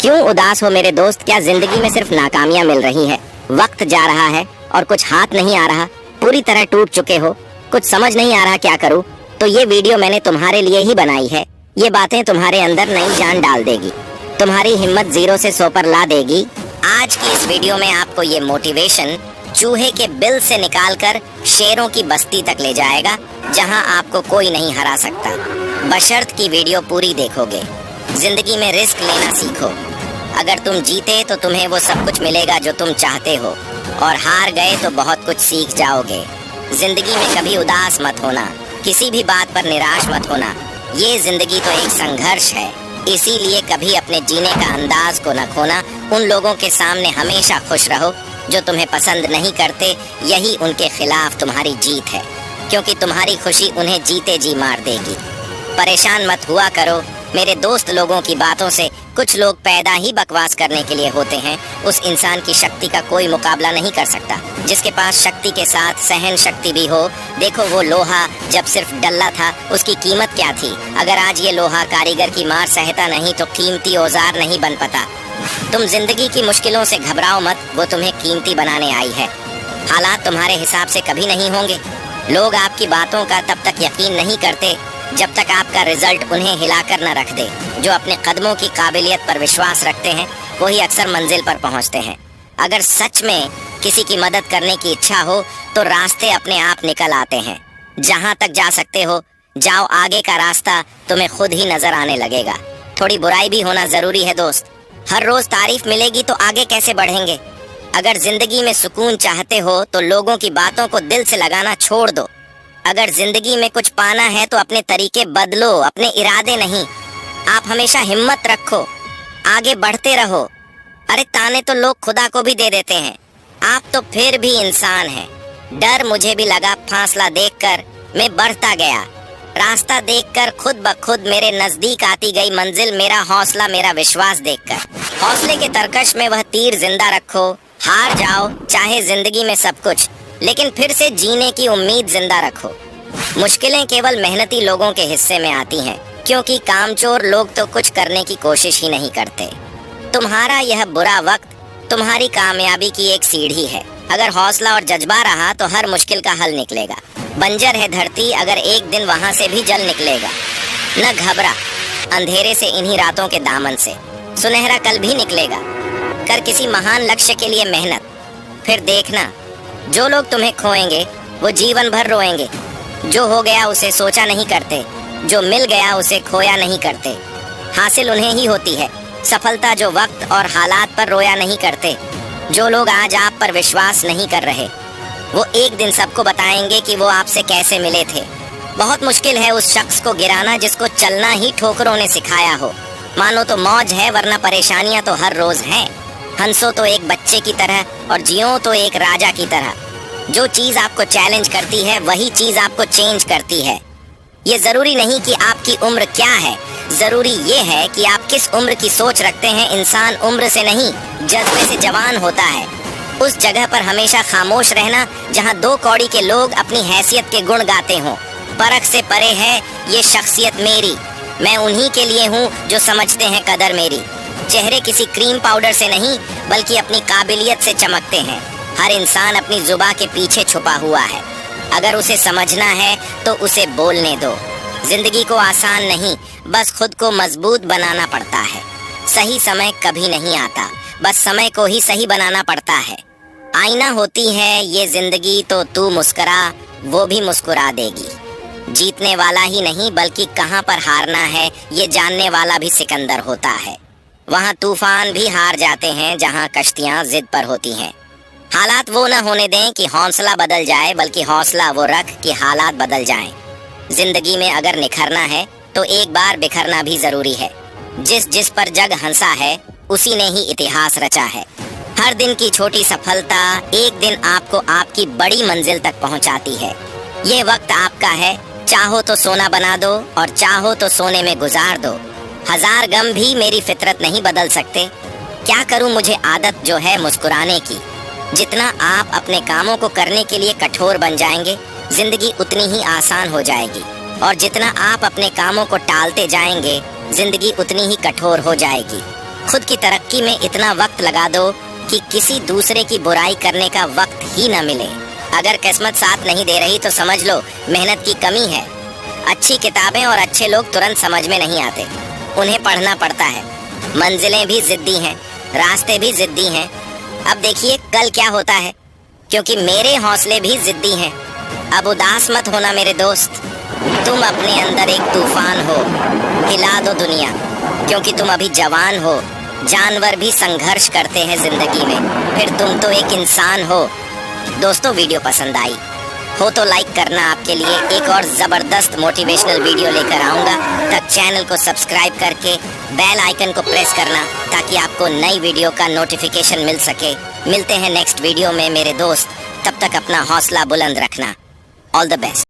क्यों उदास हो मेरे दोस्त? क्या जिंदगी में सिर्फ नाकामियां मिल रही है? वक्त जा रहा है और कुछ हाथ नहीं आ रहा? पूरी तरह टूट चुके हो? कुछ समझ नहीं आ रहा क्या करूं? तो ये वीडियो मैंने तुम्हारे लिए ही बनाई है। ये बातें तुम्हारे अंदर नई जान डाल देगी, तुम्हारी हिम्मत 0 से 100 पर ला देगी। आज की इस वीडियो में आपको ये मोटिवेशन चूहे के बिल से निकालकर शेरों की बस्ती तक ले जाएगा, जहां आपको कोई नहीं हरा सकता, बशर्त की वीडियो पूरी देखोगे। जिंदगी में रिस्क लेना सीखो। अगर तुम जीते तो तुम्हें वो सब कुछ मिलेगा जो तुम चाहते हो, और हार गए तो बहुत कुछ सीख जाओगे। जिंदगी में कभी उदास मत होना, किसी भी बात पर निराश मत होना। ये जिंदगी तो एक संघर्ष है, इसीलिए कभी अपने जीने का अंदाज को न खोना। उन लोगों के सामने हमेशा खुश रहो जो तुम्हें पसंद नहीं करते, यही उनके खिलाफ तुम्हारी जीत है, क्योंकि तुम्हारी खुशी उन्हें जीते जी मार देगी। परेशान मत हुआ करो मेरे दोस्त लोगों की बातों से। कुछ लोग पैदा ही बकवास करने के लिए होते हैं। उस इंसान की शक्ति का कोई मुकाबला नहीं कर सकता जिसके पास शक्ति के साथ सहन शक्ति भी हो। देखो वो लोहा जब सिर्फ डल्ला था, उसकी कीमत क्या थी? अगर आज ये लोहा कारीगर की मार सहता नहीं तो कीमती औजार नहीं बन पाता। तुम जिंदगी की मुश्किलों से घबराओ मत, वो तुम्हें कीमती बनाने आई है। हालात तुम्हारे हिसाब से कभी नहीं होंगे। लोग आपकी बातों का तब तक यकीन नहीं करते जब तक आपका रिजल्ट उन्हें हिलाकर न रख दे। जो अपने कदमों की काबिलियत पर विश्वास रखते हैं वही अक्सर मंजिल पर पहुंचते हैं। अगर सच में किसी की मदद करने की इच्छा हो तो रास्ते अपने आप निकल आते हैं। जहां तक जा सकते हो जाओ, आगे का रास्ता तुम्हें खुद ही नजर आने लगेगा। थोड़ी बुराई भी होना जरूरी है दोस्त। हर रोज तारीफ मिलेगी तो आगे कैसे बढ़ेंगे? अगर जिंदगी में सुकून चाहते हो तो लोगों की बातों को दिल से लगाना छोड़ दो। अगर जिंदगी में कुछ पाना है तो अपने तरीके बदलो, अपने इरादे नहीं। आप हमेशा हिम्मत रखो, आगे बढ़ते रहो। अरे ताने तो लोग खुदा को भी दे देते हैं, आप तो फिर भी इंसान हैं। डर मुझे भी लगा, फासला देखकर मैं बढ़ता गया। रास्ता देखकर खुद ब खुद मेरे नजदीक आती गई मंजिल। मेरा हौसला, मेरा विश्वास देखकर। हौसले के तरकश में वह तीर जिंदा रखो। हार जाओ चाहे जिंदगी में सब कुछ, लेकिन फिर से जीने की उम्मीद जिंदा रखो। मुश्किलें केवल मेहनती लोगों के हिस्से में आती हैं, क्योंकि कामचोर लोग तो कुछ करने की कोशिश ही नहीं करते। तुम्हारा यह बुरा वक्त तुम्हारी कामयाबी की एक सीढ़ी है। अगर हौसला और जज्बा रहा तो हर मुश्किल का हल निकलेगा। बंजर है धरती, अगर एक दिन वहां से भी जल निकलेगा। न घबरा अंधेरे से, इन्हीं रातों के दामन से सुनहरा कल भी निकलेगा। कर किसी महान लक्ष्य के लिए मेहनत, फिर देखना जो लोग तुम्हें खोएंगे वो जीवन भर रोएंगे। जो हो गया उसे सोचा नहीं करते, जो मिल गया उसे खोया नहीं करते। हासिल उन्हें ही होती है सफलता जो वक्त और हालात पर रोया नहीं करते। जो लोग आज आप पर विश्वास नहीं कर रहे वो एक दिन सबको बताएंगे कि वो आपसे कैसे मिले थे। बहुत मुश्किल है उस शख्स को गिराना जिसको चलना ही ठोकरों ने सिखाया हो। मानो तो मौज है, वरना परेशानियां तो हर रोज हैं। हंसो तो एक बच्चे की तरह और जियो तो एक राजा की तरह। जो चीज आपको चैलेंज करती है वही चीज आपको चेंज करती है। ये जरूरी नहीं कि आपकी उम्र क्या है, जरूरी ये है कि आप किस उम्र की सोच रखते हैं। इंसान उम्र से नहीं जज्बे से जवान होता है। उस जगह पर हमेशा खामोश रहना जहां 2 कौड़ी के लोग अपनी हैसियत के गुण गाते हों। परख से परे है ये शख्सियत मेरी, मैं उन्हीं के लिए हूँ जो समझते हैं कदर मेरी। चेहरे किसी क्रीम पाउडर से नहीं बल्कि अपनी काबिलियत से चमकते हैं। हर इंसान अपनी जुबान के पीछे छुपा हुआ है। अगर उसे समझना है तो उसे बोलने दो। जिंदगी को आसान नहीं, बस खुद को मजबूत बनाना पड़ता है। सही समय कभी नहीं आता, बस समय को ही सही बनाना पड़ता है। आईना होती है ये जिंदगी, तो तू मुस्कुरा वो भी मुस्कुरा देगी। जीतने वाला ही नहीं बल्कि कहाँ पर हारना है ये जानने वाला भी सिकंदर होता है। वहाँ तूफान भी हार जाते हैं जहाँ कश्तियाँ जिद पर होती हैं। हालात वो न होने दें कि हौसला बदल जाए, बल्कि हौसला वो रख कि हालात बदल जाएं। जिंदगी में अगर निखरना है तो एक बार बिखरना भी जरूरी है। जिस जिस पर जग हंसा है उसी ने ही इतिहास रचा है। हर दिन की छोटी सफलता एक दिन आपको आपकी बड़ी मंजिल तक पहुंचाती है। ये वक्त आपका है, चाहो तो सोना बना दो और चाहो तो सोने में गुजार दो। 1000 गम भी मेरी फितरत नहीं बदल सकते। क्या करूं मुझे आदत जो है मुस्कुराने की। जितना आप अपने कामों को करने के लिए कठोर बन जाएंगे जिंदगी उतनी ही आसान हो जाएगी, और जितना आप अपने कामों को टालते जाएंगे जिंदगी उतनी ही कठोर हो जाएगी। खुद की तरक्की में इतना वक्त लगा दो कि किसी दूसरे की बुराई करने का वक्त ही न मिले। अगर किस्मत साथ नहीं दे रही तो समझ लो मेहनत की कमी है। अच्छी किताबें और अच्छे लोग तुरंत समझ में नहीं आते, उन्हें पढ़ना पड़ता है। मंजिलें भी जिद्दी हैं, रास्ते भी जिद्दी हैं। अब देखिए कल क्या होता है, क्योंकि मेरे हौसले भी जिद्दी हैं। अब उदास मत होना मेरे दोस्त, तुम अपने अंदर एक तूफान हो, हिला दो दुनिया, क्योंकि तुम अभी जवान हो। जानवर भी संघर्ष करते हैं जिंदगी में, फिर तुम तो एक इंसान हो। दोस्तों वीडियो पसंद आई हो तो लाइक करना, आपके लिए एक और ज़बरदस्त मोटिवेशनल वीडियो लेकर आऊँगा। तब चैनल को सब्सक्राइब करके बेल आइकन को प्रेस करना ताकि आपको नई वीडियो का नोटिफिकेशन मिल सके। मिलते हैं नेक्स्ट वीडियो में मेरे दोस्त, तब तक अपना हौसला बुलंद रखना। All the best.